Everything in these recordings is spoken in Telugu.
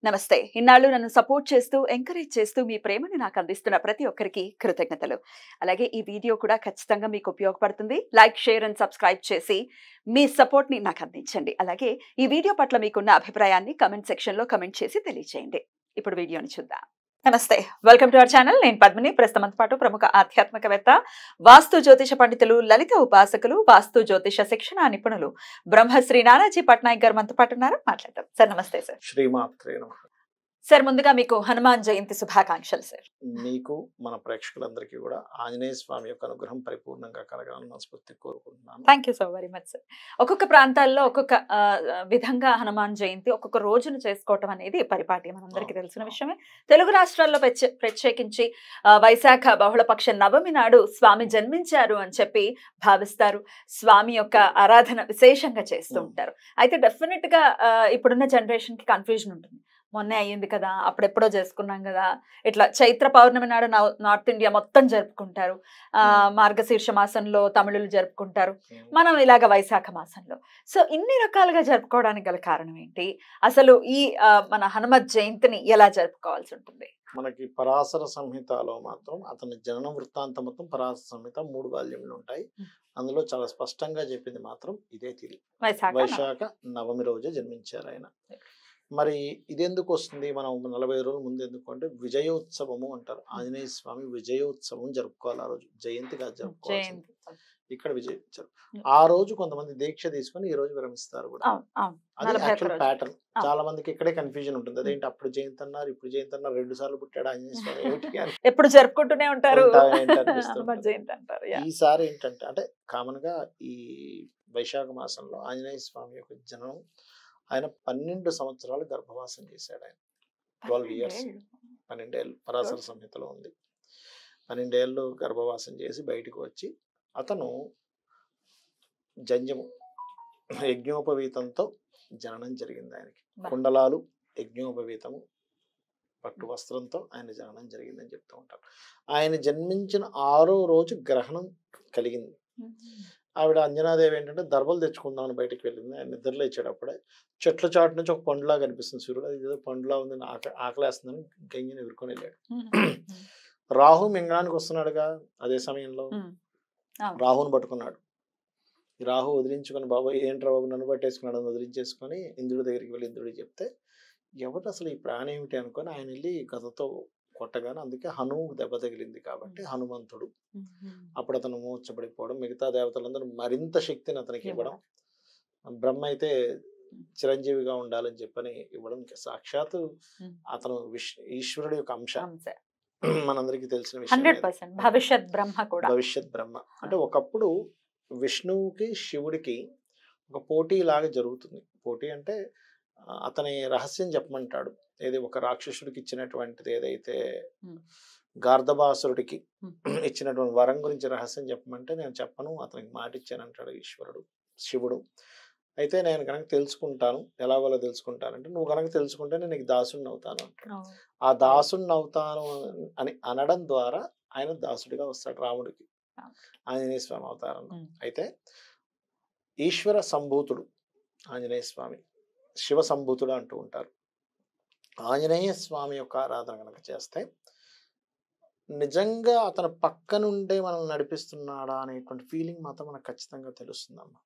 నమస్తే. ఇన్నాళ్ళు నన్ను సపోర్ట్ చేస్తూ, ఎంకరేజ్ చేస్తూ మీ ప్రేమని నాకు అందిస్తున్న ప్రతి ఒక్కరికి కృతజ్ఞతలు. అలాగే ఈ వీడియో కూడా ఖచ్చితంగా మీకు ఉపయోగపడుతుంది. లైక్, షేర్ అండ్ సబ్స్క్రైబ్ చేసి మీ సపోర్ట్‌ని నాకు అందించండి. అలాగే ఈ వీడియో పట్ల మీకున్న అభిప్రాయాన్ని కామెంట్ సెక్షన్‌లో కామెంట్ చేసి తెలియజేయండి. ఇప్పుడు వీడియోని చూద్దాం. నమస్తే. Welcome to our channel. నేను పద్మిని. ప్రస్తుతంతో పాటు ప్రముఖ ఆధ్యాత్మికవేత్త, వాస్తు జ్యోతిష పండితులు, లలిత ఉపాసకులు, వాస్తు జ్యోతిష శిక్షణ నిపుణులు బ్రహ్మశ్రీ నానాజీ పట్నాయక్ గారు మనతో పాటు ఉన్నారు. మాట్లాడదాం. సార్ నమస్తే సార్. శ్రీమాత్రే నమః. సార్ ముందుగా మీకు హనుమాన్ జయంతి శుభాకాంక్షలు సార్. మీకు మన ప్రేక్షకులందరికీ కూడా ఆంజనేయ స్వామి యొక్క అనుగ్రహం పరిపూర్ణంగా కలగాలని మనస్ఫూర్తిగా కోరుకుంటున్నాను. Thank you so very much sir. ఒక్కొక్క ప్రాంతాల్లో ఒక్కొక్క విధంగా హనుమాన్ జయంతి ఒక్కొక్క రోజును చేసుకోవటం అనేది పరిపాటి మనందరికీ తెలిసిన విషయమే. తెలుగు రాష్ట్రాల్లో ప్రత్యేకించి వైశాఖ బహుళపక్ష నవమి నాడు స్వామి జన్మించారు అని చెప్పి భావిస్తారు. స్వామి యొక్క ఆరాధన విశేషంగా చేస్తూ ఉంటారు. అయితే డెఫినెట్ గా ఇప్పుడున్న జనరేషన్ కి కన్ఫ్యూజన్ ఉంటుంది. మొన్నే అయ్యింది కదా, అప్పుడెప్పుడో చేసుకున్నాం కదా, ఇట్లా చైత్ర పౌర్ణమి నాడు నార్త్ ఇండియా మొత్తం జరుపుకుంటారు, మార్గశీర్ష మాసంలో తమిళులు జరుపుకుంటారు, మనం ఇలాగ వైశాఖ మాసంలో. సో ఇన్ని రకాలుగా జరుపుకోవడానికి గల కారణం ఏంటి? అసలు ఈ మన హనుమత్ జయంతిని ఎలా జరుపుకోవాల్సి ఉంటుంది? మనకి పరాశర సంహితలో మాత్రం అతని జనన వృత్తాంతం మొత్తం పరాశర సంహిత 3 వాల్యూమ్లు ఉంటాయి. అందులో చాలా స్పష్టంగా చెప్పింది మాత్రం ఇదే తిథి, వైశాఖ నవమి రోజే జన్మించారు ఆయన. మరి ఇదెందుకు వస్తుంది? మనం 40 రోజుల ముందు ఎందుకు అంటే విజయోత్సవము అంటారు. ఆంజనేయ స్వామి విజయోత్సవం జరుపుకోవాలి. ఆ రోజు జయంతి కాదు జరుపుకోవాలి, ఇక్కడ విజయోత్సవం. ఆ రోజు కొంతమంది దీక్ష తీసుకొని ఈ రోజు విరమిస్తారు కూడా. అది యాక్చువల్ ప్యాటర్న్. చాలా మందికి ఇక్కడే కన్ఫ్యూజన్ ఉంటుంది. అదేంటి అప్పుడు జయంతి అన్నారు, ఇప్పుడు జయంతి అన్నారు, 2 సార్లు పుట్టాడు ఆంజనేయ స్వామి ఏమిటి అని ఎప్పుడు జరుపుకుంటూనే ఉంటారు. ఈసారి ఏంటంటే అంటే కామన్ గా ఈ వైశాఖ మాసంలో ఆంజనేయ స్వామి యొక్క జననం, ఆయన 12 సంవత్సరాలు గర్భవాసం చేశాడు. ఆయన 12 ఇయర్స్, 12 ఏళ్ళు పరాశర సంహితలో ఉంది. 12 ఏళ్ళు గర్భవాసం చేసి బయటకు వచ్చి అతను జంజము యజ్ఞోపవీతంతో జననం జరిగింది. ఆయనకి కుండలాలు, యజ్ఞోపవీతము, పట్టు వస్త్రంతో ఆయన జననం జరిగిందని చెప్తూ ఉంటారు. ఆయన జన్మించిన 6వ రోజు గ్రహణం కలిగింది. ఆవిడ అంజనాదేవి ఏంటంటే దర్బలు తెచ్చుకుందామని బయటకు వెళ్ళింది. ఆయన నిద్రలో ఇచ్చేటప్పుడే చెట్ల చాటు నుంచి ఒక పండులా కనిపిస్తుంది. సూర్యుడు అది ఏదో పండులా ఉంది, ఆకలేస్తుందని గంగిని ఎదుర్కొని వెళ్ళాడు. రాహు మింగడానికి వస్తున్నాడుగా, అదే సమయంలో రాహుని పట్టుకున్నాడు. ఈ రాహు వదిలించుకొని, బాబాయ్ ఏంట్రా బాబు నన్ను పట్టేసుకున్నాడు అని వదిలించేసుకొని ఇంద్రుడి దగ్గరికి వెళ్ళి ఇంద్రుడికి చెప్తే, ఎవరు అసలు ఈ ప్రాణి ఏమిటి అనుకొని ఆయన వెళ్ళి గదతో కొట్టగానే, అందుకే హనువు దెబ్బ తగిలింది కాబట్టి హనుమంతుడు. అప్పుడు అతను మూర్చబడిపోవడం, మిగతా దేవతలందరూ మరింత శక్తిని అతనికి ఇవ్వడం, బ్రహ్మ అయితే చిరంజీవిగా ఉండాలని చెప్పని ఇవ్వడం, సాక్షాత్ అతను ఈశ్వరుడు యొక్క అంశ. మనందరికీ తెలిసిన విషయం. భవిష్యత్ బ్రహ్మ అంటే ఒకప్పుడు విష్ణువుకి శివుడికి ఒక పోటీ లాగా జరుగుతుంది. పోటీ అంటే అతని రహస్యం చెప్పమంటాడు. ఏది ఒక రాక్షసుడికి ఇచ్చినటువంటిది, ఏదైతే గార్ధబాసురుడికి ఇచ్చినటువంటి వరం గురించి రహస్యం చెప్పమంటే నేను చెప్పను, అతనికి మాట ఇచ్చానంటాడు ఈశ్వరుడు, శివుడు. అయితే నేను కనుక తెలుసుకుంటాను, ఎలాగోలా తెలుసుకుంటానంటే, నువ్వు కనుక తెలుసుకుంటే నేను నీకు దాసుడిని అవుతాను అంటాడు. ఆ దాసుడిని అవుతాను అని అనడం ద్వారా ఆయన దాసుడిగా వస్తాడు రాముడికి, ఆంజనేయ స్వామి అవతారంలో. అయితే ఈశ్వర సంభూతుడు ఆంజనేయ స్వామి, శివ సంభూతుడు అంటూ ఉంటారు. ఆంజనేయ స్వామి యొక్క ఆరాధన కనుక చేస్తే నిజంగా అతను పక్క నుండే మనం నడిపిస్తున్నాడా అనేటువంటి ఫీలింగ్ మాత్రం మనకు ఖచ్చితంగా తెలుస్తుందమ్మా.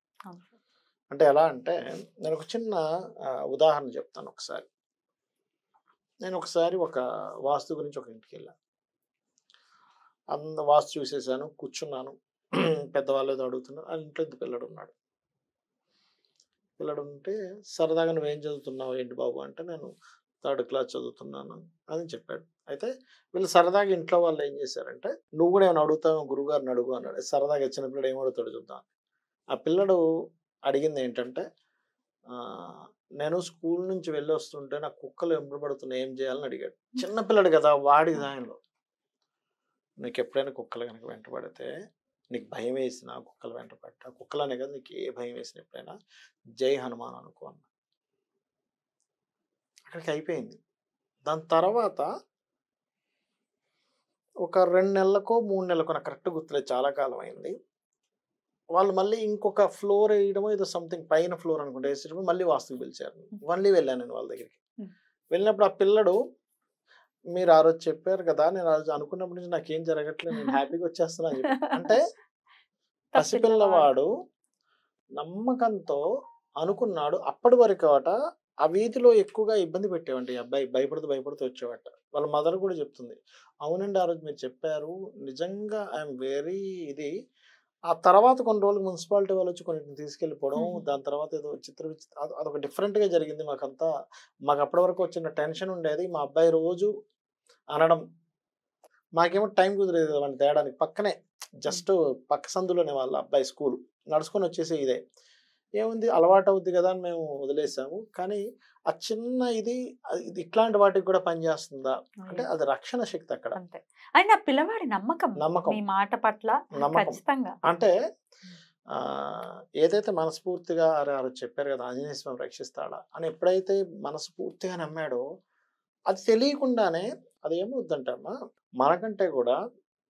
అంటే ఎలా అంటే, నేను ఒక చిన్న ఉదాహరణ చెప్తాను. నేను ఒకసారి ఒక వాస్తు గురించి ఒక ఇంటికి వెళ్ళాను. వాస్తు చూసేసాను, కూర్చున్నాను. పెద్దవాళ్ళు ఏదో అడుగుతున్నారు. ఆ ఇంట్లో ఇంత పిల్లడు ఉన్నాడు. పిల్లడు ఉంటే సరదాగా నువ్వేం చదువుతున్నావు ఏంటి బాబు అంటే, నేను 3rd క్లాస్ చదువుతున్నాను అని చెప్పాడు. అయితే వీళ్ళు సరదాగా ఇంట్లో వాళ్ళు ఏం చేశారంటే, నువ్వు కూడా ఏమైనా అడుగుతావు గురుగారిని అడుగు అన్నాడు. సరదాగా చిన్న పిల్లడు ఏం అడుగుతాడు చూద్దాం. ఆ పిల్లడు అడిగింది ఏంటంటే, నేను స్కూల్ నుంచి వెళ్ళి వస్తుంటే నాకు కుక్కలు వెంబడబడుతున్నాయి, ఏం చేయాలని అడిగాడు. చిన్నపిల్లడు కదా, వాడి దానిలో నీకు ఎప్పుడైనా కుక్కలు కనుక వెంటబడితే నీకు భయం వేసిన కుక్కలు వెంటబడ్డా, కుక్కలు అనే కదా నీకు ఏ భయం వేసిన ఎప్పుడైనా జై హనుమాన్ అనుకో అన్న. అక్కడికి అయిపోయింది. దాని తర్వాత ఒక 2 నెలలకో 3 నెలలకో, నాకు కరెక్ట్ గుర్తులేదు, చాలా కాలం అయింది, వాళ్ళు మళ్ళీ ఇంకొక ఫ్లోర్ వేయడమో ఏదో సంథింగ్, పైన ఫ్లోర్ అనుకుంటే వేసేటప్పుడు మళ్ళీ వాస్తుకు పిలిచారు. మళ్ళీ వెళ్ళాను నేను వాళ్ళ దగ్గరికి. వెళ్ళినప్పుడు ఆ పిల్లడు మీరు ఆ రోజు చెప్పారు కదా, నేను ఆ రోజు అనుకున్నప్పటి నుంచి నాకేం జరగట్లేదు, నేను హ్యాపీగా వచ్చేస్తున్నా అని చెప్పి. అంటే పసిపిల్లవాడు నమ్మకంతో అనుకున్నాడు. అప్పటి వరకు అట ఆ వీధిలో ఎక్కువగా ఇబ్బంది పెట్టేవంట ఈ అబ్బాయి. భయపడుతూ భయపడుతూ వచ్చేవాట. వాళ్ళ మదర్ కూడా చెప్తుంది. అవునండి ఆ రోజు మీరు చెప్పారు. నిజంగా ఐఎమ్ వెరీ ఇది. ఆ తర్వాత కొన్ని రోజులు మున్సిపాలిటీ వాళ్ళు వచ్చి కొన్నిటిని తీసుకెళ్ళిపోవడం. దాని తర్వాత ఏదో అదొక డిఫరెంట్‌గా జరిగింది మాకంతా. మాకు అప్పటి వరకు వచ్చిన టెన్షన్ ఉండేది. మా అబ్బాయి రోజు అనడం. మాకేమో టైం కుదిరేది వాడిని తేడానికి. పక్కనే జస్ట్ పక్క సందులోనే వాళ్ళ అబ్బాయి స్కూలు. నడుచుకొని వచ్చేసే ఇదే. ఏముంది అలవాటవుద్ది గదా అని మేము వదిలేసాము. కానీ ఆ చిన్న ఇది ఇది ఇట్లాంటి వాటికి కూడా పనిచేస్తుందా? అంటే అది రక్షణ శక్తి అక్కడ. అంతే. అయినా పిల్లవాడి నమ్మకం నమ్మకం. మీ మాట పట్ల నమ్మకం. ఖచ్చితంగా. అంటే ఏదైతే మనస్ఫూర్తిగా అరే! ఆ రోజు చెప్పారు గదా! ఆంజనేయ స్వామి రక్షిస్తాడా అని ఎప్పుడైతే మనస్ఫూర్తిగా నమ్మాడో, అది తెలియకుండానే అదేమవుద్దంటే అమ్మా, మనకంటే కూడా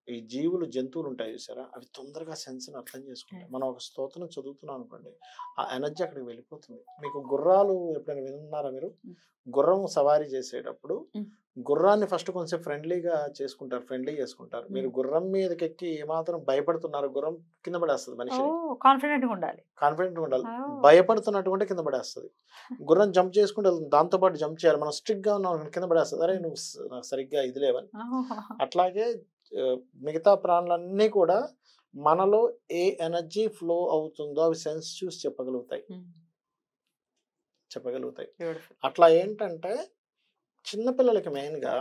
ఈ జీవులు, జంతువులుంటాయి చూసారా? అవి తొందరగా సెన్స్‌ని అర్థం చేసుకుంటాయి. మనం ఒక స్తోత్రం చదువుతున్నాం అనుకోండి, ఆ ఎనర్జీ అక్కడికి వెళ్ళిపోతుంది. మీకు గుర్రాలు ఎప్పుడైనా వినున్నారా మీరు? గుర్రం సవారీ చేసేటప్పుడు గుర్రాన్ని ఫస్ట్ కొంచెం ఫ్రెండ్లీగా చేసుకుంటారు. ఫ్రెండ్లీ చేసుకుంటారు. మీరు గుర్రం మీదకెక్కి ఏమాత్రం భయపడుతున్నారు, గుర్రం కింద పడేస్తది మనిషిని. కాన్ఫిడెంట్‌గా ఉండాలి. కాన్ఫిడెంట్‌గా ఉండాలి. భయపడుతున్నట్టు ఉంటే కింద పడేస్తది. గుర్రం జంప్ చేసుకుంటూ వెళ్తుంది. దాంతో పాటు జంప్ చేయాలి. మనం స్ట్రిక్ట్‌గా ఉన్నాం అనుకోండి కింద పడేస్తది. అరే! నువ్వు సరిగ్గా ఇది లేవని. అట్లాగే మిగతా ప్రాణులన్నీ కూడా మనలో ఏ ఎనర్జీ ఫ్లో అవుతుందో అవి సెన్స్ చూసి చెప్పగలుగుతాయి. అట్లా ఏంటంటే చిన్న పిల్లలకి మెయిన్‌గా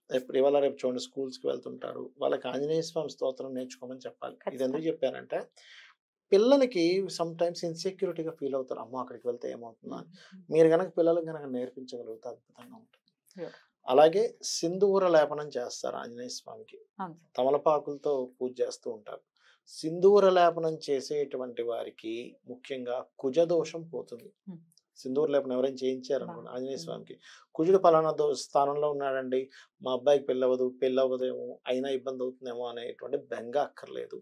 ఇప్పుడు ఇవాళ రేపు చూడండి స్కూల్స్‌కి వెళ్తుంటారు. వాళ్ళకి ఆంజనేయ స్వామి స్తోత్రం నేర్చుకోమని చెప్పాలి. ఇది ఎందుకు చెప్పానంటే పిల్లలకి సమ్ టైమ్స్ ఇన్‌సెక్యూరిటీగా ఫీల్ అవుతారు. అమ్మో! అక్కడికి వెళ్తే ఏమవుతుందా అని. మీరు గనక పిల్లలకి గనక నేర్పించగలిగితే అద్భుతంగా ఉంటుంది. అలాగే సింధూర లేపనం చేస్తారు ఆంజనేయ స్వామికి. తమలపాకులతో పూజ చేస్తూ ఉంటారు. సింధూర లేపనం చేసేటువంటి వారికి ముఖ్యంగా కుజ దోషం పోతుంది. సింధూర లేపనం ఎవరైనా చేయించారనుకోండి ఆంజనేయ స్వామికి, కుజుడు పలానా స్థానంలో ఉన్నాడండి, మా అబ్బాయికి పెళ్ళవ్వదేమో, అయినా ఇబ్బంది అవుతుందేమో అనేటువంటి బెంగ అక్కర్లేదు.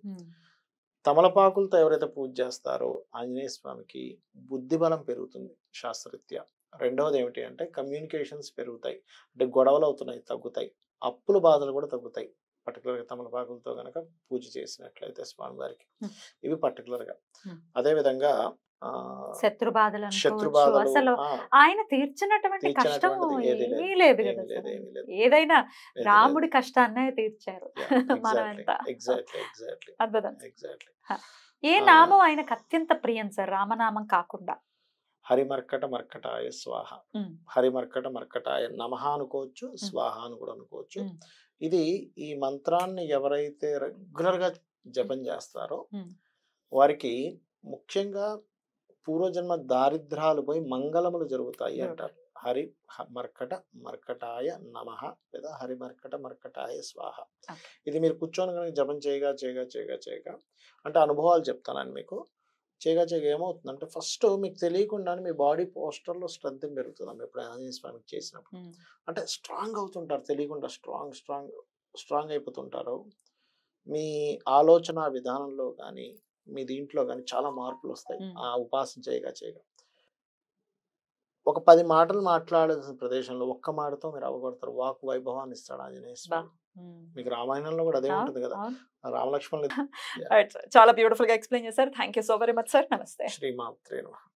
తమలపాకులతో ఎవరైతే పూజ చేస్తారో ఆంజనేయ స్వామికి బుద్ధి బలం పెరుగుతుంది శాస్త్రరీత్యా. రెండవది ఏమిటి అంటే కమ్యూనికేషన్స్ పెరుగుతాయి. అంటే గొడవలు అవుతున్నాయి తగ్గుతాయి. అప్పుల బాధలు కూడా తగ్గుతాయి. పర్టికులర్‌గా తమలపాకులతో గనక పూజ చేసినట్లయితే స్వామివారికి. ఇవి పర్టికులర్‌గా. అదే విధంగా శత్రు బాధలు శత్రుబాధలు అసలు ఆయన తీర్చినటువంటి కష్టం ఏమీ లేదు కదా. ఏదైనా రాముడి కష్టాన్నే తీర్చారు. మనం ఎంత అద్భుతం. ఏ నామం ఆయనకు అత్యంత ప్రియం సార్ రామనామం కాకుండా? హరిమర్కట మర్కటాయ స్వాహ. హరిమర్కట మర్కటాయ నమః అనుకోవచ్చు, స్వాహ అని కూడా అనుకోవచ్చు. ఇది ఈ మంత్రాన్ని ఎవరైతే రెగ్యులర్ గా జపం చేస్తారో వారికి ముఖ్యంగా పూర్వజన్మ దారిద్రాలు పోయి మంగళములు జరుగుతాయి అంటారు. హరి మర్కట మర్కటాయ నమః లేదా హరి మర్కట మర్కటాయ స్వాహ. ఇది మీరు కూర్చొని కనుక జపం చేయగా అంటే అనుభవాలు చెప్తానండి మీకు. చేయగా ఏమవుతుందంటే ఫస్ట్ మీకు తెలియకుండానే మీ బాడీ పోస్టర్లో స్ట్రెంత్ పెరుగుతుంది. ఎప్పుడైనా ఆంజనేయ స్వామికి చేసినప్పుడు అంటే స్ట్రాంగ్ అవుతుంటారు. తెలియకుండా స్ట్రాంగ్ అయిపోతుంటారు. మీ ఆలోచన విధానంలో కానీ మీ దీంట్లో కానీ చాలా మార్పులు వస్తాయి. ఆ ఉపాసన చేయగా ఒక 10 మాటలు మాట్లాడాల్సిన ప్రదేశంలో ఒక్క మాటతో మీరు అవగొడతారు. వాక్ వైభవాన్ని ఇస్తాడు ఆంజనేయ స్వామి. మీకు రామాయణంలో కూడా అదే ఉంటుంది కదా, రామలక్ష్మణులు. చాలా బ్యూటిఫుల్ గా ఎక్స్ప్లెయిన్ చేశారు. Thank you so very much sir. నమస్తే. శ్రీమాత్రే నమః.